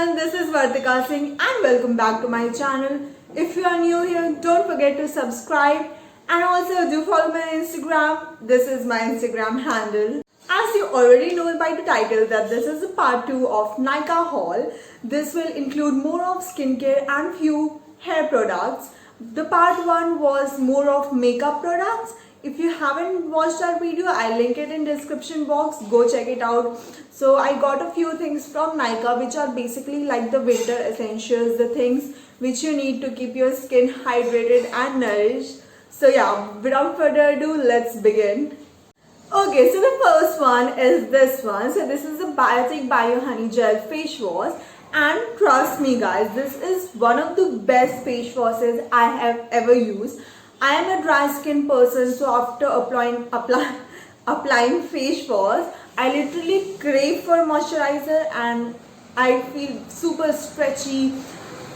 everyone, this is Vartika Singh and welcome back to my channel. If you are new here, don't forget to subscribe and also do follow my Instagram. This is my Instagram handle. As you already know by the title that this is a part 2 of Nykaa haul. This will include more of skincare and few hair products. The part 1 was more of makeup products. If you haven't watched that video, I'll link it in description box. Go check it out. So I got a few things from Nykaa which are basically like the winter essentials, the things which you need to keep your skin hydrated and nourished. So yeah, without further ado, let's begin. Okay, so the first one is this one. So this is the Biotic Bio Honey Gel Face Wash, and trust me guys, this is one of the best face washes I have ever used. I am a dry skin person, so after applying face wash, I literally crave for moisturizer and I feel super stretchy.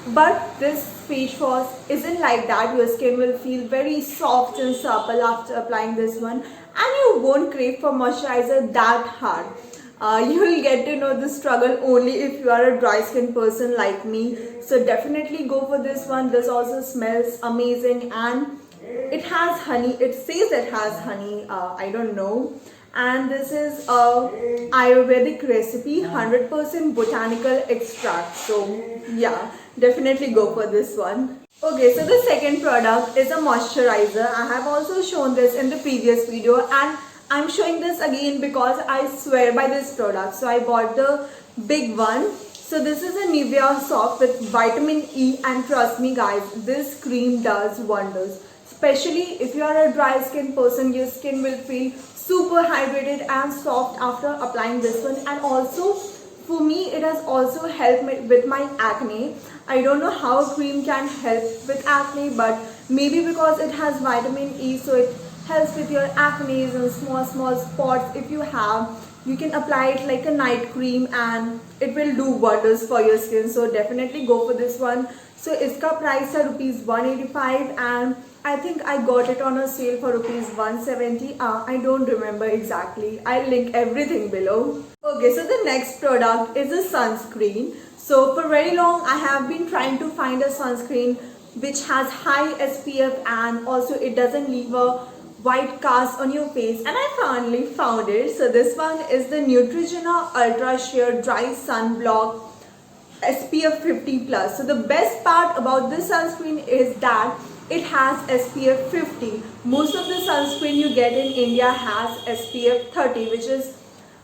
But this face wash isn't like that. Your skin will feel very soft and supple after applying this one, and you won't crave for moisturizer that hard. You will get to know the struggle only if you are a dry skin person like me. So definitely go for this one. This also smells amazing and it has honey. It says it has honey. I don't know. And this is a Ayurvedic recipe, 100% botanical extract. So yeah, definitely go for this one. Okay, so the second product is a moisturizer. I have also shown this in the previous video and I'm showing this again because I swear by this product. So I bought the big one. So this is a Nivea Soft with vitamin E, and trust me guys, this cream does wonders. Especially if you are a dry skin person, your skin will feel super hydrated and soft after applying this one. And also for me, it has also helped me with my acne. I don't know how a cream can help with acne, but maybe because it has vitamin E, so it helps with your acne and small spots. If you have, you can apply it like a night cream and it will do wonders for your skin. So definitely go for this one. So iska price is rupees 185 and I think I got it on a sale for rupees 170. I don't remember exactly. I'll link everything below. Okay, so the next product is a sunscreen. So for very long I have been trying to find a sunscreen which has high SPF and also it doesn't leave a white cast on your face, and I finally found it. So this one is the Neutrogena Ultra Sheer Dry Sunblock SPF 50 plus. So the best part about this sunscreen is that it has SPF 50. Most of the sunscreen you get in India has SPF 30,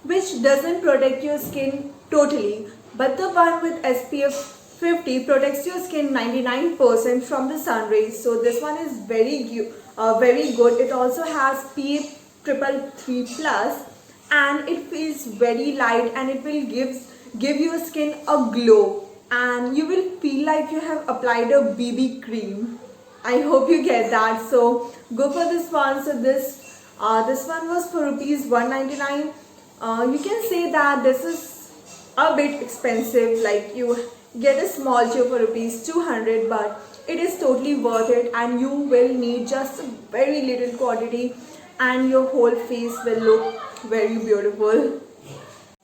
which doesn't protect your skin totally, but the one with SPF 50 protects your skin 99% from the sun rays. So this one is very good. It also has PA 333 plus and it feels very light and it will give your skin a glow and you will feel like you have applied a BB cream. I hope you get that. So go for this one. So this one was for rupees 199. You can say that this is a bit expensive, like you get a small tube for rupees 200, but it is totally worth it and you will need just a very little quantity and your whole face will look very beautiful.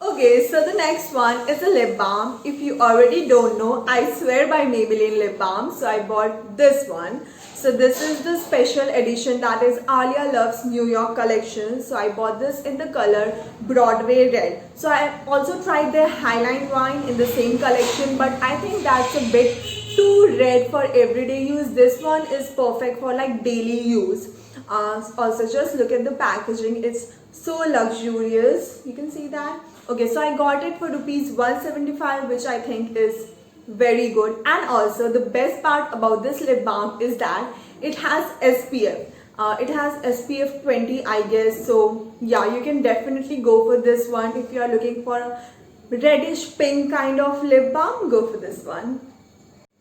Okay, so the next one is a lip balm. If you already don't know, I swear by Maybelline lip balm. So I bought this one. So this is the special edition, that is Alia Love's New York collection. So I bought this in the color Broadway Red. So I also tried their Highline Wine in the same collection, but I think that's a bit too red for everyday use. This one is perfect for like daily use. Also just look at the packaging. It's so luxurious. You can see that. Okay, so I got it for rupees 175, which I think is very good. And also the best part about this lip balm is that it has SPF. It has SPF 20, I guess. So yeah, you can definitely go for this one. If you are looking for a reddish pink kind of lip balm, go for this one.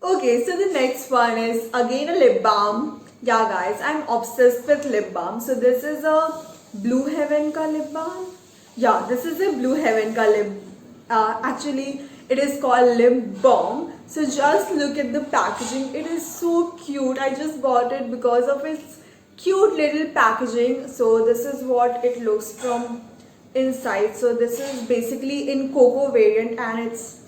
Okay, so the next one is again a lip balm. Yeah guys, I'm obsessed with lip balm. So this is a Blue Heaven ka lip balm. Yeah, this is a Blue Heaven ka lip. Actually, it is called lip balm. So just look at the packaging. It is so cute. I just bought it because of its cute little packaging. So this is what it looks from inside. So this is basically in cocoa variant and it's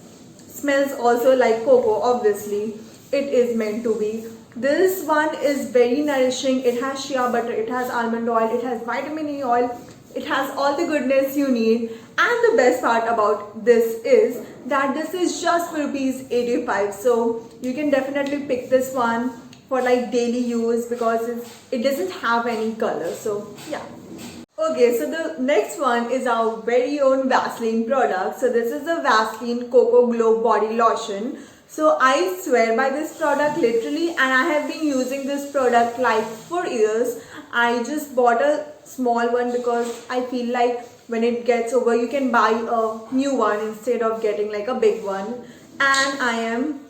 smells also like cocoa. Obviously it is meant to be. This one is very nourishing. It has shea butter, it has almond oil, it has vitamin E oil, it has all the goodness you need. And the best part about this is that this is just for rupees 85. So you can definitely pick this one for like daily use because it doesn't have any color. So yeah. Okay, so the next one is our very own Vaseline product. So this is the Vaseline Cocoa Glow Body Lotion. So I swear by this product literally, and I have been using this product like for years. I just bought a small one because I feel like when it gets over you can buy a new one instead of getting like a big one. And I am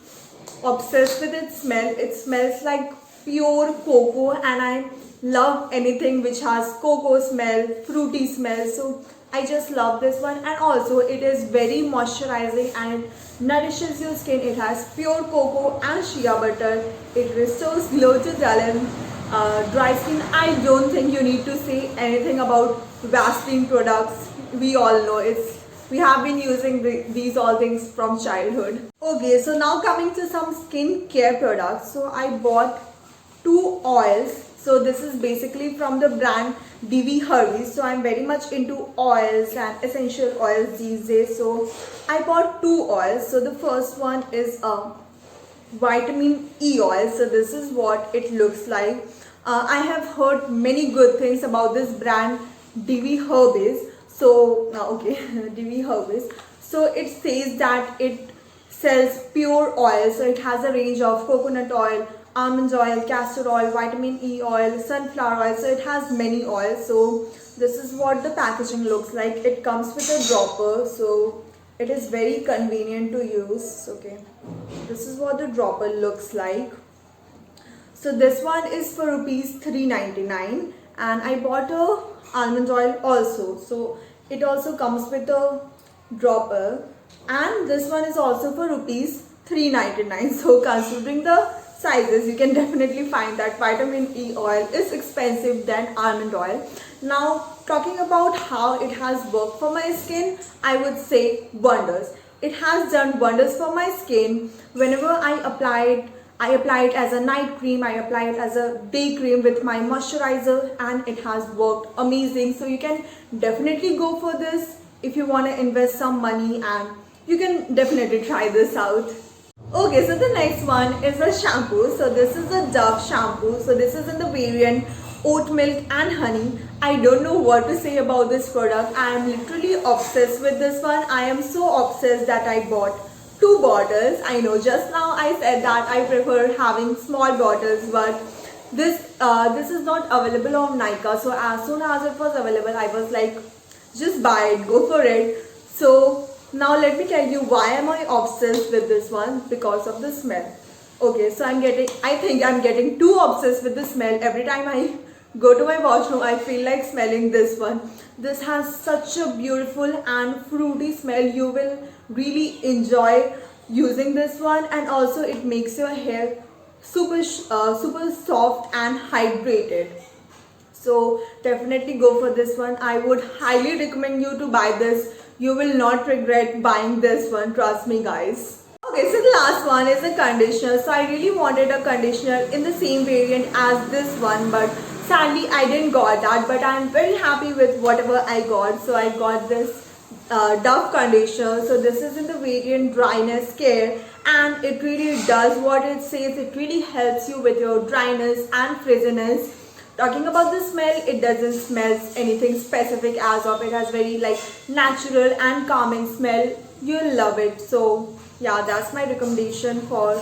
obsessed with its smell. It smells like pure cocoa and I love anything which has cocoa smell, fruity smell. So I just love this one, and also it is very moisturizing and it nourishes your skin. It has pure cocoa and shea butter. It restores glow to dull and dry skin. I don't think you need to say anything about Vaseline products. We all know we have been using these all things from childhood. Okay, so now coming to some skincare products. So I bought 2 oils. So this is basically from the brand Divi Hervey. So I'm very much into oils and essential oils these days. So I bought 2 oils. So the first one is a vitamin E oil. So this is what it looks like. I have heard many good things about this brand Divi Hervey. So Divi Hervey. So it says that it sells pure oil. So it has a range of coconut oil, almond oil, castor oil, vitamin E oil, sunflower oil. So it has many oils. So this is what the packaging looks like. It comes with a dropper, so it is very convenient to use. Okay, this is what the dropper looks like. So this one is for rupees 3.99, and I bought a almond oil also. So it also comes with a dropper, and this one is also for rupees 3.99. So considering the sizes, you can definitely find that vitamin E oil is expensive than almond oil. Now talking about how it has worked for my skin, I would say wonders. It has done wonders for my skin. Whenever I apply it as a night cream, I apply it as a day cream with my moisturizer, and it has worked amazing. So you can definitely go for this if you want to invest some money, and you can definitely try this out. Okay, so the next one is a shampoo. So this is a Dove shampoo. So this is in the variant oat milk and honey. I don't know what to say about this product. I am literally obsessed with this one. I am so obsessed that I bought 2 bottles. I know just now I said that I prefer having small bottles, but this is not available on Nykaa. So as soon as it was available, I was like, just buy it, go for it. So now let me tell you why am I obsessed with this one. Because of the smell. Okay, so I think I'm getting too obsessed with the smell. Every time I go to my washroom, I feel like smelling this one. This has such a beautiful and fruity smell. You will really enjoy using this one, and also it makes your hair super soft and hydrated. So definitely go for this one. I would highly recommend you to buy this. You will not regret buying this one, trust me guys. Okay, so the last one is a conditioner. So I really wanted a conditioner in the same variant as this one, but sadly I didn't got that, but I'm very happy with whatever I got. So I got this Dove conditioner. So this is in the variant Dryness Care, and it really does what it says. It really helps you with your dryness and frizziness. Talking about the smell, it doesn't smell anything specific as of. It has very like natural and calming smell. You'll love it. So yeah, that's my recommendation for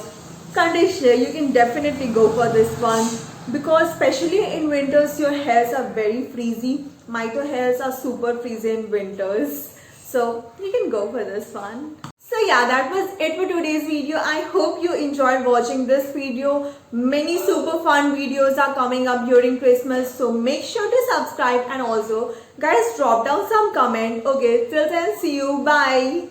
conditioner. You can definitely go for this one, because especially in winters your hairs are very frizzy. My hairs are super frizzy in winters, so you can go for this one. So yeah, that was it for today's video. I hope you enjoyed watching this video. Many super fun videos are coming up during Christmas, so make sure to subscribe, and also guys drop down some comment. Okay, till then, see you, bye.